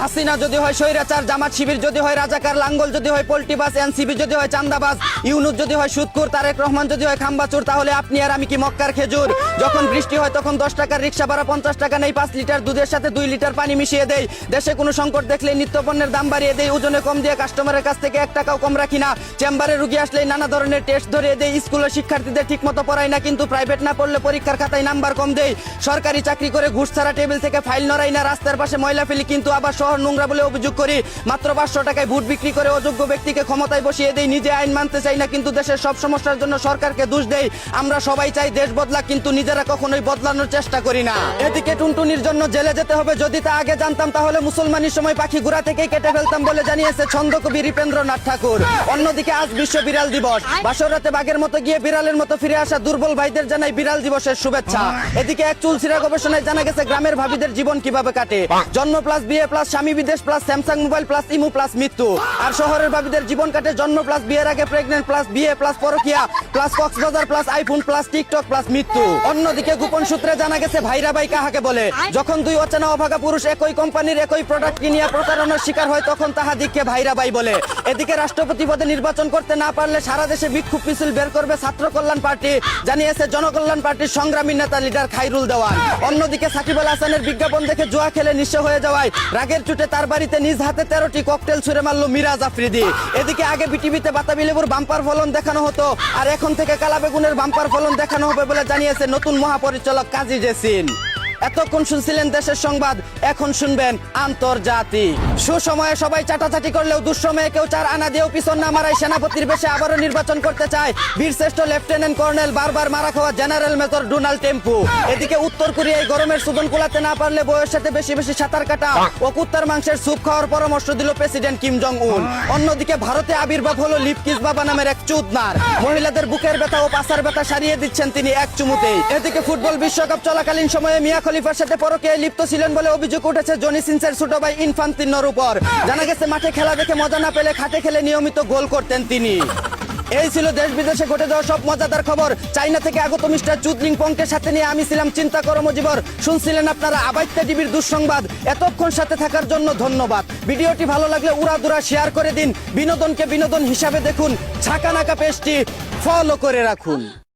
হাসিনা যদি হয় স্বৈরাচার, জামাত শিবির যদি হয় রাজাকার, লাঙ্গল যদি হয় পোল্টিবাস, এনসিবি যদি হয় চান্দাবাজ, ইউনুস যদি হয় সুদখোর, তারেক রহমান যদি হয় খাম্বাচুর, তাহলে আপনি আর আমি কি মক্কার খেজুর? যখন বৃষ্টি হয় তখন 10 টাকার রিক্সা ভাড়া 50 টাকা নেই, 5 লিটার দুধের সাথে 2 লিটার পানি মিশিয়ে দেই। দেশে কোনো সংকট দেখলে নিত্যপণ্যের দাম বাড়িয়ে দেই, ওজনে কম দিয়ে কাস্টমারের কাছ থেকে 1 টাকাও কম রাখি না। চেম্বারে রুগী আসলে নানা ধরনের টেস্ট ধরিয়ে দেই। স্কুলের শিক্ষার্থীদের ঠিক মতো পড়াই না, কিন্তু প্রাইভেট না পড়লে পরীক্ষার খাতায় নাম্বার কম দেই। সরকারি চাকরি করে ঘুষ ছাড়া টেবিল থেকে ফাইল নড়াই না, রাস্তার পাশে ময়লা ফেলি কিন্তু আবার শহর নোংরা বলে অভিযোগ করি। মাত্র 500 টাকায় ভোট বিক্রি করে অযোগ্য ব্যক্তিকে ক্ষমতায় বসিয়ে দেই। নিজে আইন মানতে চাই না, কিন্তু দেশের সব সমস্যার জন্য সরকারকে দোষ দেই। আমরা সবাই চাই দেশ বদলা, কিন্তু নিজেরা কখনোই বদলানোর চেষ্টা করি না। এদিকে টুনটুনির জন্য জেলে যেতে হবে, যদি তা আগে জানতাম তাহলে মুসলমানের সময় পাখি গুড়া থেকেই কেটে ফেলতাম বলে জানিয়েছে ছন্দকবি হৃপেন্দ্রনাথ ঠাকুর। অন্যদিকে আজ বিশ্ব বিড়াল দিবস। বাসর রাতে বাঘের মতো গিয়ে বিড়ালের মতো ফিরে আসা দুর্বল ভাইদের জানাই বিড়াল দিবসের শুভেচ্ছা। এদিকে এক চুলছিরা গবেষণায় জানা গেছে গ্রামের ভাবিদের জীবন কিভাবে কাটে। জন্ম প্লাস বিয়ে প্লাস স্বামী বিদেশ প্লাস স্যামসাং মোবাইল প্লাস ইমু প্লাস মৃত্যু। আর শহরের ভাবিদের জীবন কাটে জন্ম প্লাস বিয়ের আগে প্রেগনেন্ট প্লাস বিয়ে প্লাস পরকিয়া plus Cox's Bazar plus iPhone plus TikTok plus মৃত্যু। অন্যদিকে গোপন সূত্রে জানা গেছে ভাইরা ভাই কাহাকে বলে। যখন দুই অচেনা অভাগা পুরুষ একই কোম্পানির একই প্রোডাক্ট কিনিয়া প্রতারণার শিকার হয় তখন তাহাদিগকে ভাইরা ভাই বলে। এদিকে রাষ্ট্রপতি পদে নির্বাচন করতে না পারলে সারা দেশে বিক্ষোভ মিছিল বের করবে ছাত্র কল্যাণ পার্টি, জানিয়েছে জনকল্যাণ পার্টির সংগ্রামী নেতা লিডার খাইরুল দেওয়ান। অন্যদিকে সাকিব আল হাসানের বিজ্ঞাপন দেখে জুয়া খেলে নিঃস্ব হয়ে যাওয়ায় রাগের চুটে তার বাড়িতে নিজ হাতে 13টি ককটেল ছুড়ে মারল মিরাজ আফ্রিদি। এদিকে আগে বিটিভিতে বাতাবি লেবুর বাম্পার ফলন দেখানো হতো, আর এখন থেকে কালা বেগুনের বাম্পার ফলন দেখানো হবে বলে জানিয়েছে নতুন মহাপরিচালক কাজী জেসিন। এতক্ষণ শুনছিলেন দেশের সংবাদ, এখন শুনবেন আন্তর্জাতিক। সুসময়ে সবাই চাটাচাটি করলেও দুঃসময়ে কেউ 4 আনা দিয়েও পিছন না মারায় সানাপতির বেশে আবারও নির্বাচন করতে চায় বীরশ্রেষ্ঠ লেফটেন্যান্ট কর্নেল বারবার মারা খাওয়া জেনারেল মেজর ডোনাল্ড টেম্পু। এদিকে উত্তর কোরিয়ায় গরমের সুদন কুলাতে না পারলে বউয়ের সাথে বেশি বেশি সাঁতার কাটা ও কুত্তার মাংসের স্যুপ খাওয়ার পরামর্শ দিল প্রেসিডেন্ট কিম জং উন। অন্যদিকে ভারতে আবির্ভাব হলো লিপকিস বাবা নামের এক চুদনার। মহিলাদের বুকের ব্যথা ও পাছার ব্যথা সারিয়ে দিচ্ছেন তিনি এক চুমুতেই। এদিকে ফুটবল বিশ্বকাপ চলাকালীন সময়ে মিয়া খলিফার সাথে পরকীয়ায় লিপ্ত ছিলেন বলে অভিযোগ উঠেছে জনি সিনসের ছোট ভাই ইনফান্তিনোর উপর। জানা গেছে মাঠে খেলা দেখে মজা না পেলে খাটে খেলে নিয়মিত গোল করতেন তিনি। এই ছিল দেশ বিদেশে ঘটে যাওয়া সব মজাদার খবর। চাইনা থেকে আগত মিস্টার চুদলিং পংকে সাথে নিয়ে আমি ছিলাম চিন্তা করো মজিবর। শুনছিলেন আপনারা আবাইত্যা টিভির দুঃসংবাদ। এতক্ষণ সাথে থাকার জন্য ধন্যবাদ। ভিডিওটি ভালো লাগলে উড়াদুরা শেয়ার করে দিন। বিনোদনকে বিনোদন হিসাবে দেখুন। ছাকা নাকা পেজটি ফলো করে রাখুন।